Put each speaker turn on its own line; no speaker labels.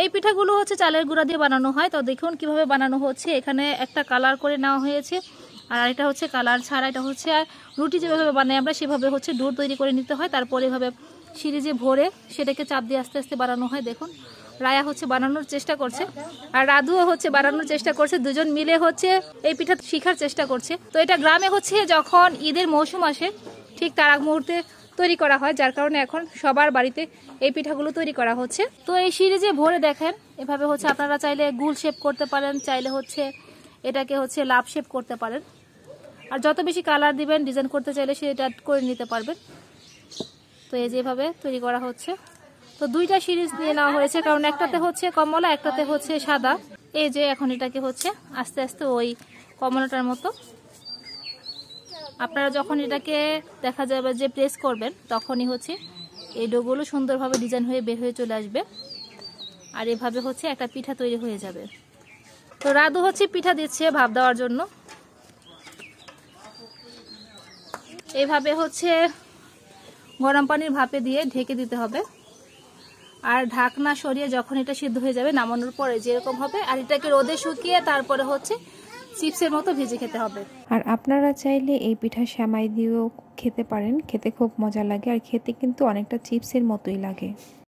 এই পিঠাগুলো হচ্ছে চালের গুঁড়া দিয়ে বানানো হয়। তো দেখুন কিভাবে বানানো হচ্ছে। এখানে একটা কালার করে নেওয়া হয়েছে, আর এটা হচ্ছে কালার ছাড়া। এটা হচ্ছে রুটি যেভাবে বানাই আমরা সেভাবে হচ্ছে ডো তৈরি করে নিতে হয়, তারপরে এভাবে সিরিজে ভরে সেটাকে চাপ দিয়ে আস্তে আস্তে বানানো হয়। দেখুন রায়া হচ্ছে বানানোর চেষ্টা করছে, আর রাধুও হচ্ছে বানানোর চেষ্টা করছে। দুজন মিলে হচ্ছে এই পিঠা শেখার চেষ্টা করছে। তো এটা গ্রামে হচ্ছে যখন ঈদের মৌসুম আসে ঠিক তার আগ মুহূর্তে তৈরি করা হয়, যার কারণে এখন সবার বাড়িতে এই পিঠাগুলো তৈরি করা হচ্ছে। তো এই সিরিজে ভরে দেখেন এভাবে হচ্ছে আপনারা চাইলে গুল শেপ করতে পারেন, চাইলে হচ্ছে এটাকে হচ্ছে লাভ শেপ করতে পারেন, আর যত বেশি কালার দিবেন ডিজাইন করতে চাইলে সেটা করে নিতে পারবেন। তো এই যেভাবে তৈরি করা হচ্ছে। তো দুইটা সিরিজ নিয়ে নেওয়া হয়েছে, কারণ একটাতে হচ্ছে কমলা, একটাতে হচ্ছে সাদা। এই যে এখন এটাকে হচ্ছে আস্তে আস্তে ওই কমলাটার মতো আপনারা যখন এটাকে দেখা যাবে যে প্রেস করবেন তখনই হচ্ছে এই ডোগুলো সুন্দরভাবে ডিজাইন হয়ে বের হয়ে চলে আসবে, আর এভাবে হচ্ছে একটা পিঠা তৈরি হয়ে যাবে। তো রাধু হচ্ছে পিঠা দিচ্ছে ভাপ দেওয়ার জন্য। এইভাবে হচ্ছে গরম পানির ভাপে দিয়ে ঢেকে দিতে হবে, আর ঢাকনা সরিয়ে যখন এটা সিদ্ধ হয়ে যাবে নামানোর পরে যেরকম হবে, আর এটাকে রোদে শুকিয়ে তারপরে হচ্ছে চিপসের মতো ভেজে খেতে হবে।
আর আপনারা চাইলে এই পিঠা সেমাই দিয়েও খেতে পারেন, খেতে খুব মজা লাগে, আর খেতে কিন্তু অনেকটা চিপসের মতোই লাগে।